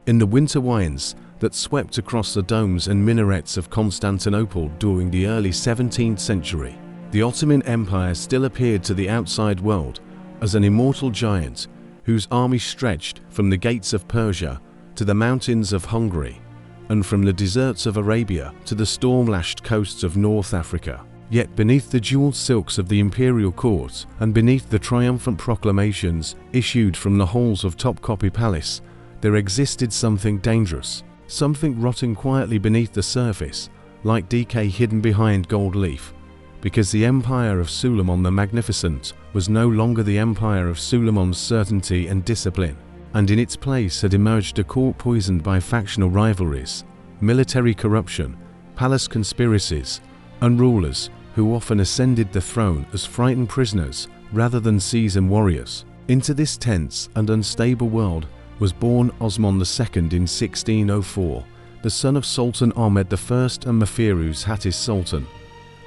In the winter winds that swept across the domes and minarets of Constantinople during the early 17th century, the Ottoman Empire still appeared to the outside world as an immortal giant whose army stretched from the gates of Persia to the mountains of Hungary, and from the deserts of Arabia to the storm-lashed coasts of North Africa. Yet beneath the jeweled silks of the imperial court and beneath the triumphant proclamations issued from the halls of Topkapi Palace, there existed something dangerous, something rotting quietly beneath the surface, like decay hidden behind gold leaf. Because the empire of Suleiman the Magnificent was no longer the empire of Suleiman's certainty and discipline, and in its place had emerged a court poisoned by factional rivalries, military corruption, palace conspiracies, and rulers who often ascended the throne as frightened prisoners rather than seasoned warriors. Into this tense and unstable world was born Osman II in 1604, the son of Sultan Ahmed I and Mafiruz Hatis Sultan.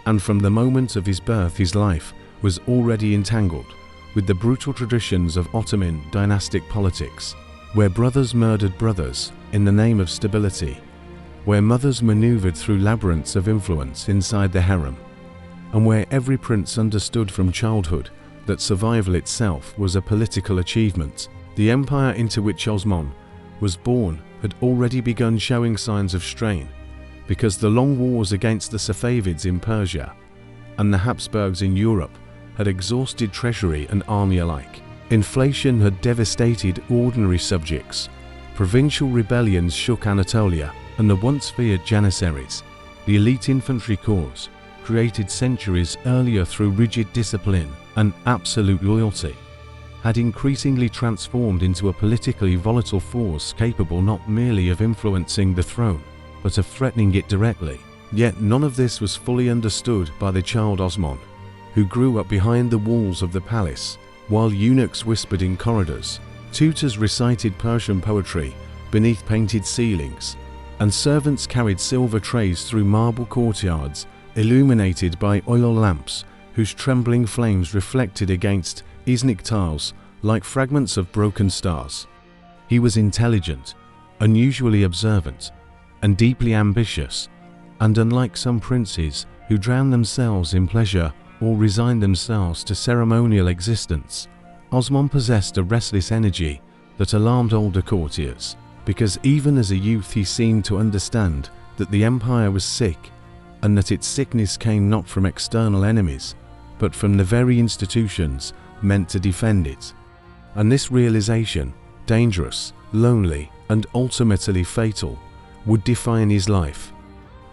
And from the moment of his birth his life was already entangled with the brutal traditions of Ottoman dynastic politics, where brothers murdered brothers in the name of stability, where mothers maneuvered through labyrinths of influence inside the harem, and where every prince understood from childhood that survival itself was a political achievement. The empire into which Osman was born had already begun showing signs of strain, because the long wars against the Safavids in Persia and the Habsburgs in Europe had exhausted treasury and army alike. Inflation had devastated ordinary subjects, provincial rebellions shook Anatolia, and the once feared Janissaries, the elite infantry corps, created centuries earlier through rigid discipline and absolute loyalty, had increasingly transformed into a politically volatile force capable not merely of influencing the throne, but of threatening it directly. Yet none of this was fully understood by the child Osman, who grew up behind the walls of the palace, while eunuchs whispered in corridors, tutors recited Persian poetry beneath painted ceilings, and servants carried silver trays through marble courtyards illuminated by oil lamps whose trembling flames reflected against Islamic tiles like fragments of broken stars. He was intelligent, unusually observant, and deeply ambitious, and unlike some princes who drown themselves in pleasure or resign themselves to ceremonial existence, Osman possessed a restless energy that alarmed older courtiers, because even as a youth he seemed to understand that the empire was sick, and that its sickness came not from external enemies, but from the very institutions meant to defend it. And this realization, dangerous, lonely, and ultimately fatal, would define his life.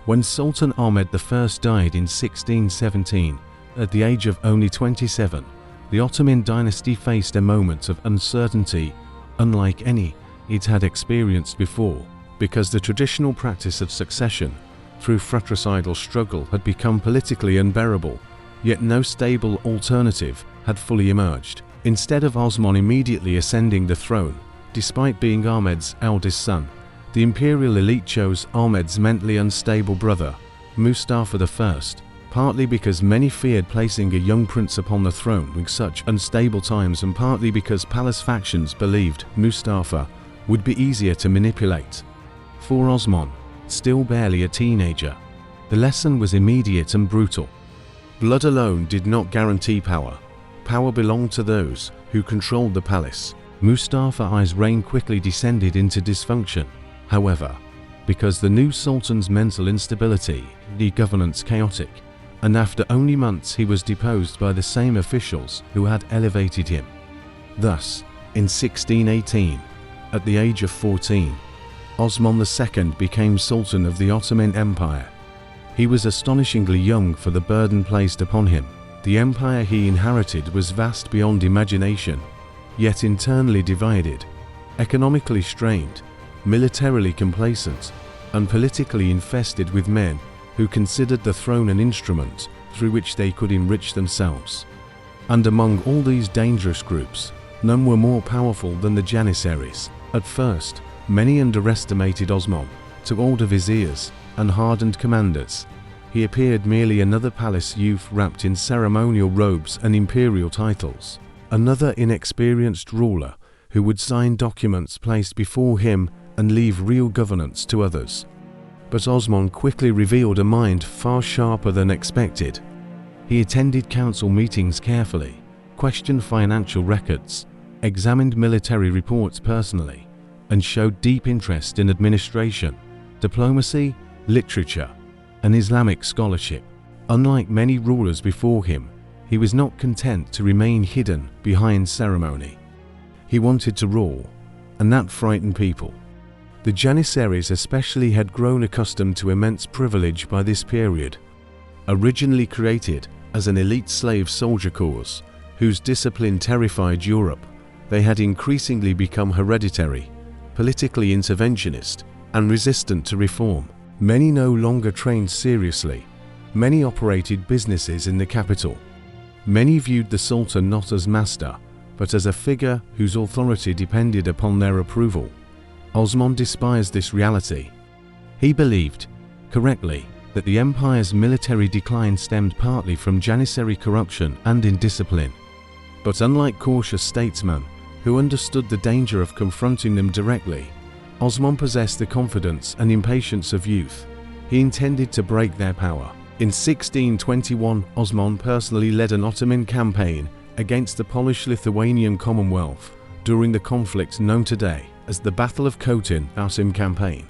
When Sultan Ahmed I died in 1617, at the age of only 27, the Ottoman dynasty faced a moment of uncertainty unlike any it had experienced before, because the traditional practice of succession through fratricidal struggle had become politically unbearable, yet no stable alternative had fully emerged. Instead of Osman immediately ascending the throne, despite being Ahmed's eldest son, the imperial elite chose Ahmed's mentally unstable brother, Mustafa I, partly because many feared placing a young prince upon the throne with such unstable times, and partly because palace factions believed Mustafa would be easier to manipulate. For Osman, still barely a teenager, the lesson was immediate and brutal. Blood alone did not guarantee power. Power belonged to those who controlled the palace. Mustafa's reign quickly descended into dysfunction, however, because the new sultan's mental instability made governance chaotic, and after only months he was deposed by the same officials who had elevated him. Thus, in 1618, at the age of 14, Osman II became Sultan of the Ottoman Empire. He was astonishingly young for the burden placed upon him. The empire he inherited was vast beyond imagination, yet internally divided, economically strained, militarily complacent, and politically infested with men who considered the throne an instrument through which they could enrich themselves. And among all these dangerous groups, none were more powerful than the Janissaries. At first, many underestimated Osman. To older viziers and hardened commanders, he appeared merely another palace youth wrapped in ceremonial robes and imperial titles, another inexperienced ruler who would sign documents placed before him and leave real governance to others. But Osman quickly revealed a mind far sharper than expected. He attended council meetings carefully, questioned financial records, examined military reports personally, and showed deep interest in administration, diplomacy, literature, and Islamic scholarship. Unlike many rulers before him, he was not content to remain hidden behind ceremony. He wanted to rule, and that frightened people. The Janissaries especially had grown accustomed to immense privilege by this period. Originally created as an elite slave soldier corps, whose discipline terrified Europe, they had increasingly become hereditary, politically interventionist, and resistant to reform. Many no longer trained seriously. Many operated businesses in the capital. Many viewed the Sultan not as master, but as a figure whose authority depended upon their approval. Osman despised this reality. He believed, correctly, that the empire's military decline stemmed partly from Janissary corruption and indiscipline. But unlike cautious statesmen, who understood the danger of confronting them directly, Osman possessed the confidence and impatience of youth. He intended to break their power. In 1621, Osman personally led an Ottoman campaign against the Polish-Lithuanian Commonwealth during the conflict known today as the Battle of Hotin campaign.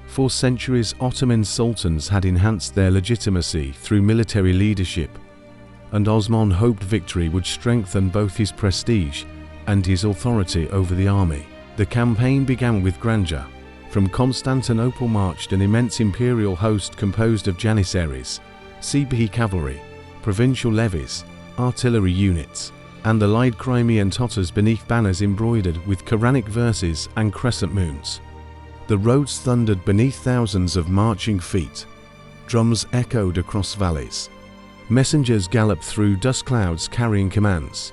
For centuries, Ottoman sultans had enhanced their legitimacy through military leadership, and Osman hoped victory would strengthen both his prestige and his authority over the army. The campaign began with grandeur. From Constantinople marched an immense imperial host composed of Janissaries, Sepoy cavalry, provincial levies, artillery units, and the allied Crimean Tatars beneath banners embroidered with Quranic verses and crescent moons. The roads thundered beneath thousands of marching feet. Drums echoed across valleys. Messengers galloped through dust clouds carrying commands.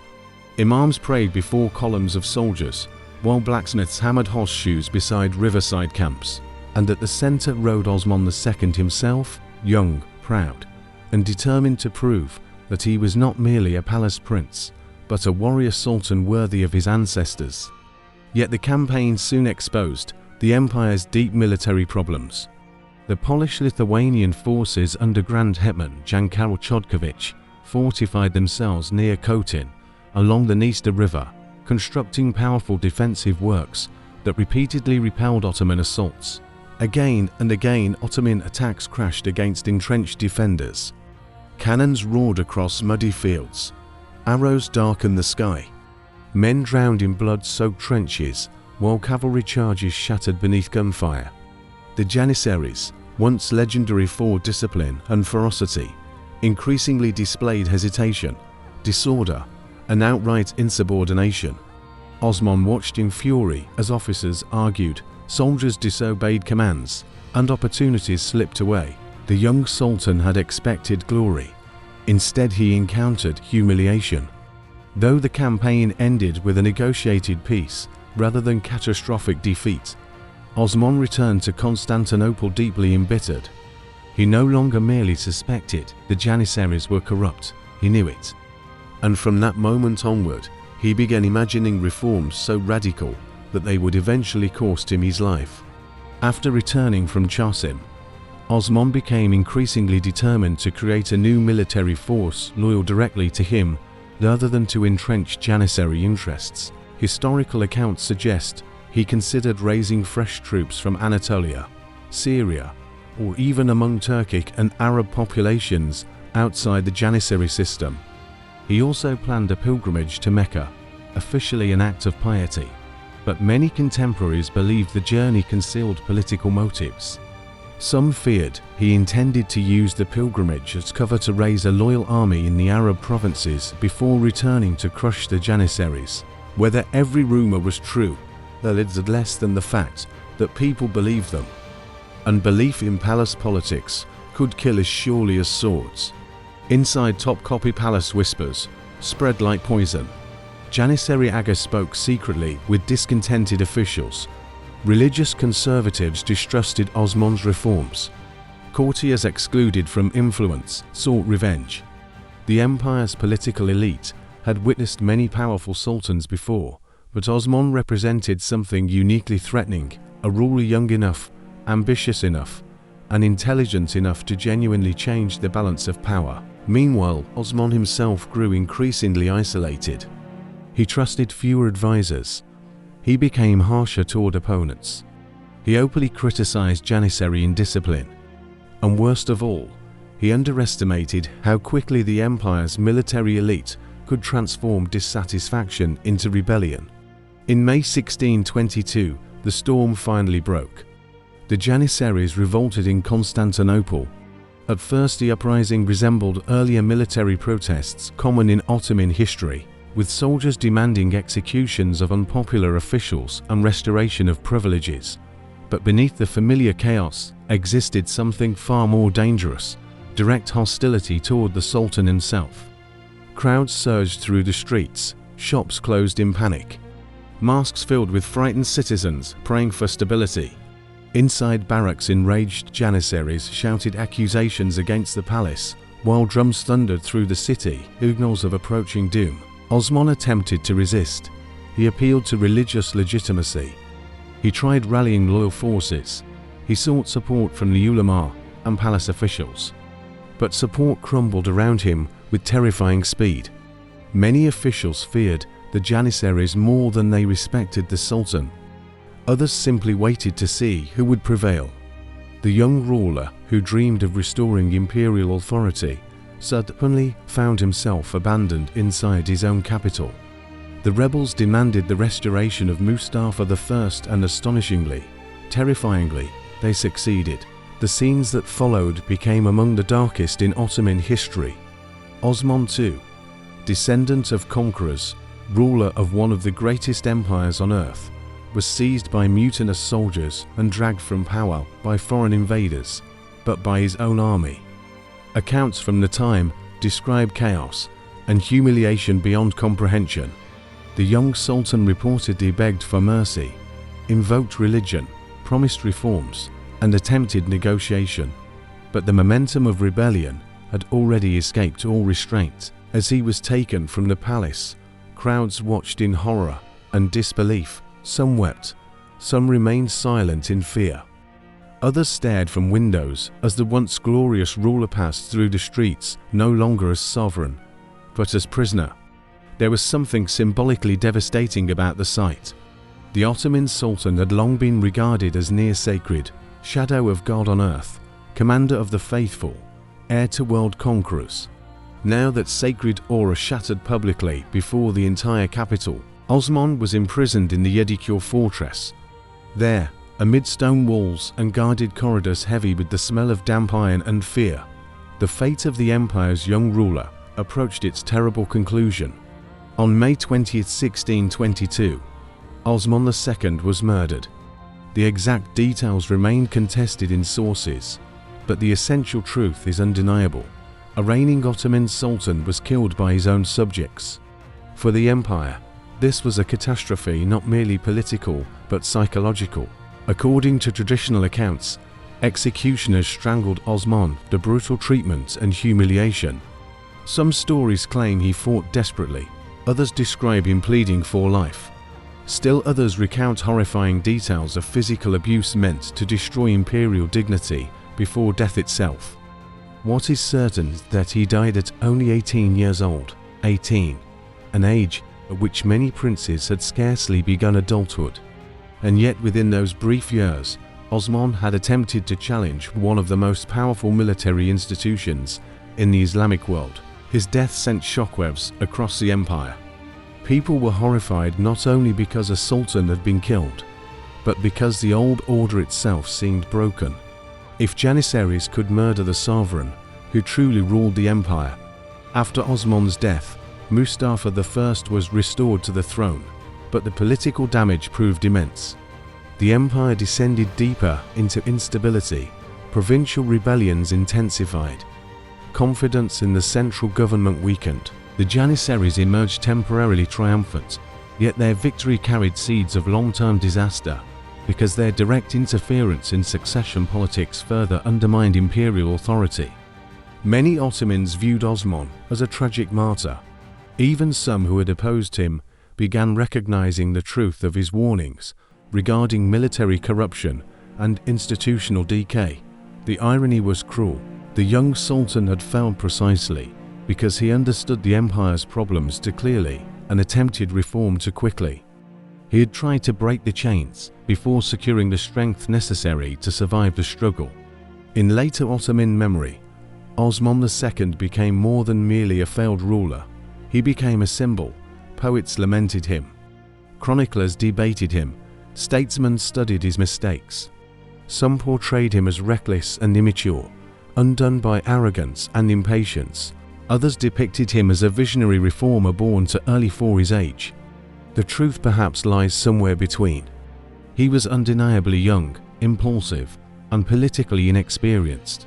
Imams prayed before columns of soldiers, while blacksmiths hammered horseshoes beside riverside camps. And at the center rode Osman II himself, young, proud, and determined to prove that he was not merely a palace prince, but a warrior sultan worthy of his ancestors. Yet the campaign soon exposed the empire's deep military problems. The Polish-Lithuanian forces under Grand Hetman Jan Karol Chodkiewicz fortified themselves near Hotin, along the Dniester River, constructing powerful defensive works that repeatedly repelled Ottoman assaults. Again and again, Ottoman attacks crashed against entrenched defenders. Cannons roared across muddy fields. Arrows darkened the sky. Men drowned in blood-soaked trenches, while cavalry charges shattered beneath gunfire. The Janissaries, once legendary for discipline and ferocity, increasingly displayed hesitation, disorder, and outright insubordination. Osman watched in fury as officers argued, soldiers disobeyed commands, and opportunities slipped away. The young sultan had expected glory. Instead, he encountered humiliation. Though the campaign ended with a negotiated peace rather than catastrophic defeat, Osman returned to Constantinople deeply embittered. He no longer merely suspected the Janissaries were corrupt, he knew it. And from that moment onward, he began imagining reforms so radical that they would eventually cost him his life. After returning from Chosin, Osman became increasingly determined to create a new military force loyal directly to him rather than to entrenched Janissary interests. Historical accounts suggest he considered raising fresh troops from Anatolia, Syria, or even among Turkic and Arab populations outside the Janissary system. He also planned a pilgrimage to Mecca, officially an act of piety, but many contemporaries believed the journey concealed political motives. Some feared he intended to use the pilgrimage as cover to raise a loyal army in the Arab provinces before returning to crush the Janissaries. Whether every rumor was true, that is less than the fact that people believed them. And belief in palace politics could kill as surely as swords. Inside Topkapi Palace whispers spread like poison. Janissary Aga spoke secretly with discontented officials. Religious conservatives distrusted Osman's reforms. Courtiers excluded from influence sought revenge. The empire's political elite had witnessed many powerful sultans before, but Osman represented something uniquely threatening a ruler young enough, ambitious enough, and intelligent enough to genuinely change the balance of power. Meanwhile, Osman himself grew increasingly isolated. He trusted fewer advisors. He became harsher toward opponents. He openly criticized Janissary indiscipline. And worst of all, he underestimated how quickly the empire's military elite could transform dissatisfaction into rebellion. In May 1622, the storm finally broke. The Janissaries revolted in Constantinople. At first, the uprising resembled earlier military protests common in Ottoman history, with soldiers demanding executions of unpopular officials and restoration of privileges. But beneath the familiar chaos existed something far more dangerous: direct hostility toward the Sultan himself. Crowds surged through the streets, shops closed in panic, mosques filled with frightened citizens praying for stability. Inside barracks, enraged Janissaries shouted accusations against the palace, while drums thundered through the city, signals of approaching doom. Osman attempted to resist. He appealed to religious legitimacy. He tried rallying loyal forces. He sought support from the ulama and palace officials. But support crumbled around him with terrifying speed. Many officials feared the Janissaries more than they respected the Sultan. Others simply waited to see who would prevail. The young ruler, who dreamed of restoring imperial authority, suddenly found himself abandoned inside his own capital. The rebels demanded the restoration of Mustafa I, and astonishingly, terrifyingly, they succeeded. The scenes that followed became among the darkest in Ottoman history. Osman II, descendant of conquerors, ruler of one of the greatest empires on earth, was seized by mutinous soldiers and dragged from power by foreign invaders, but by his own army. Accounts from the time describe chaos and humiliation beyond comprehension. The young Sultan reportedly begged for mercy, invoked religion, promised reforms, and attempted negotiation, but the momentum of rebellion had already escaped all restraint. As he was taken from the palace, crowds watched in horror and disbelief. Some wept, some remained silent in fear. Others stared from windows as the once glorious ruler passed through the streets, no longer as sovereign, but as prisoner. There was something symbolically devastating about the sight. The Ottoman Sultan had long been regarded as near sacred, shadow of God on earth, commander of the faithful, heir to world conquerors. Now that sacred aura shattered publicly before the entire capital, Osman was imprisoned in the Yedikur fortress. There, amid stone walls and guarded corridors heavy with the smell of damp iron and fear, the fate of the empire's young ruler approached its terrible conclusion. On May 20, 1622, Osman II was murdered. The exact details remain contested in sources, but the essential truth is undeniable. A reigning Ottoman Sultan was killed by his own subjects. For the empire, this was a catastrophe not merely political but psychological. According to traditional accounts, executioners strangled Osman, the brutal treatment and humiliation. Some stories claim he fought desperately, others describe him pleading for life. Still others recount horrifying details of physical abuse meant to destroy imperial dignity before death itself. What is certain is that he died at only 18 years old, 18, an age at which many princes had scarcely begun adulthood. And yet within those brief years, Osman had attempted to challenge one of the most powerful military institutions in the Islamic world. His death sent shockwaves across the empire. People were horrified not only because a sultan had been killed, but because the old order itself seemed broken. If Janissaries could murder the sovereign who truly ruled the empire, after Osman's death, Mustafa I was restored to the throne, but the political damage proved immense. The empire descended deeper into instability, provincial rebellions intensified, confidence in the central government weakened. The Janissaries emerged temporarily triumphant, yet their victory carried seeds of long-term disaster, because their direct interference in succession politics further undermined imperial authority. Many Ottomans viewed Osman as a tragic martyr. Even some who had opposed him began recognizing the truth of his warnings. regarding military corruption and institutional decay. The irony was cruel. The young Sultan had failed precisely because he understood the empire's problems too clearly and attempted reform too quickly. He had tried to break the chains before securing the strength necessary to survive the struggle. In later Ottoman memory, Osman II became more than merely a failed ruler. He became a symbol. Poets lamented him. Chroniclers debated him. Statesmen studied his mistakes. Some portrayed him as reckless and immature, undone by arrogance and impatience. Others depicted him as a visionary reformer born too early for his age. The truth perhaps lies somewhere between. He was undeniably young, impulsive, and politically inexperienced.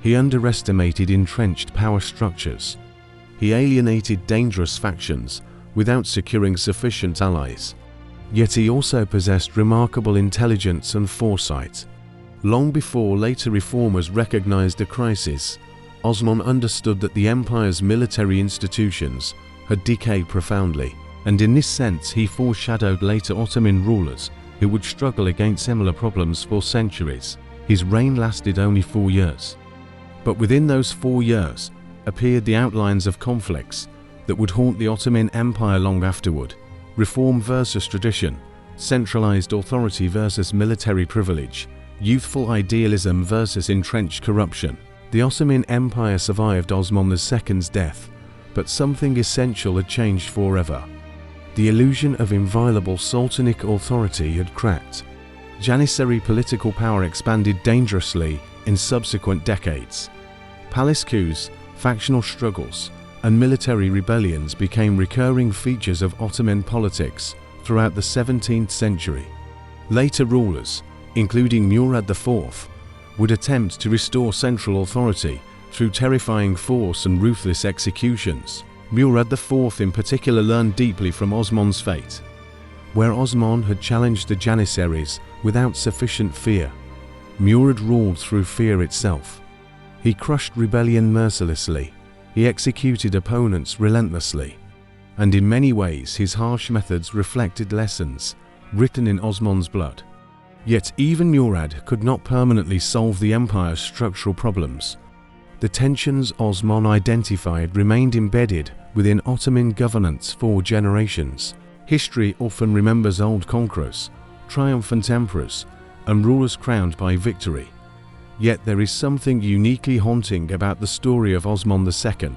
He underestimated entrenched power structures. He alienated dangerous factions without securing sufficient allies. Yet he also possessed remarkable intelligence and foresight. Long before later reformers recognized the crisis, Osman understood that the empire's military institutions had decayed profoundly, and in this sense he foreshadowed later Ottoman rulers who would struggle against similar problems for centuries. His reign lasted only 4 years. But within those 4 years appeared the outlines of conflicts that would haunt the Ottoman Empire long afterward. Reform versus tradition, centralized authority versus military privilege, youthful idealism versus entrenched corruption. The Ottoman Empire survived Osman II's death, but something essential had changed forever. The illusion of inviolable sultanic authority had cracked. Janissary political power expanded dangerously in subsequent decades. Palace coups, factional struggles, and military rebellions became recurring features of Ottoman politics throughout the 17th century. Later rulers, including Murad IV, would attempt to restore central authority through terrifying force and ruthless executions. Murad IV in particular learned deeply from Osman's fate. Where Osman had challenged the Janissaries without sufficient fear, Murad ruled through fear itself. He crushed rebellion mercilessly. He executed opponents relentlessly. And in many ways his harsh methods reflected lessons written in Osman's blood. Yet even Murad could not permanently solve the empire's structural problems. The tensions Osman identified remained embedded within Ottoman governance for generations. History often remembers old conquerors, triumphant emperors, and rulers crowned by victory. Yet there is something uniquely haunting about the story of Osman II,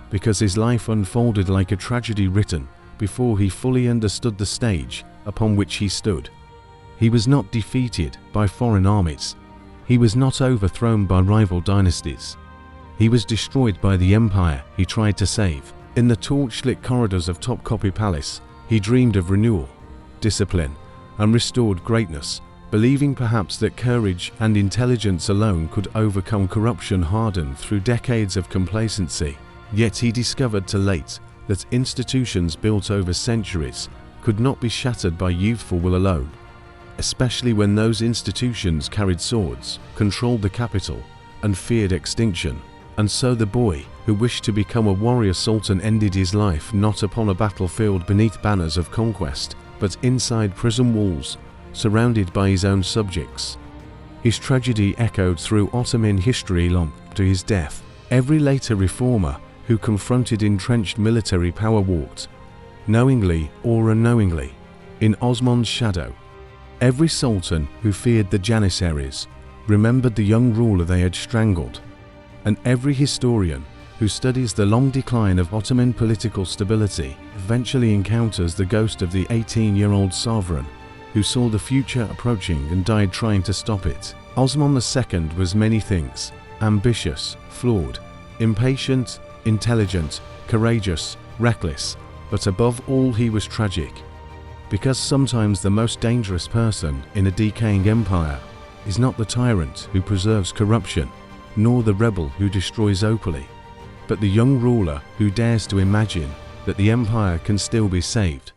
because his life unfolded like a tragedy written before he fully understood the stage upon which he stood. He was not defeated by foreign armies. He was not overthrown by rival dynasties. He was destroyed by the empire he tried to save. In the torchlit corridors of Topkapi Palace, he dreamed of renewal, discipline, and restored greatness, believing perhaps that courage and intelligence alone could overcome corruption hardened through decades of complacency. Yet he discovered too late that institutions built over centuries could not be shattered by youthful will alone, especially when those institutions carried swords, controlled the capital, and feared extinction. And so the boy who wished to become a warrior sultan ended his life not upon a battlefield beneath banners of conquest, but inside prison walls, surrounded by his own subjects. His tragedy echoed through Ottoman history long after his death. Every later reformer who confronted entrenched military power walked, knowingly or unknowingly, in Osman's shadow. Every sultan who feared the Janissaries remembered the young ruler they had strangled. And every historian who studies the long decline of Ottoman political stability eventually encounters the ghost of the 18-year-old sovereign who saw the future approaching and died trying to stop it. Osman II was many things: ambitious, flawed, impatient, intelligent, courageous, reckless, but above all he was tragic. Because sometimes the most dangerous person in a decaying empire is not the tyrant who preserves corruption, nor the rebel who destroys openly, but the young ruler who dares to imagine that the empire can still be saved.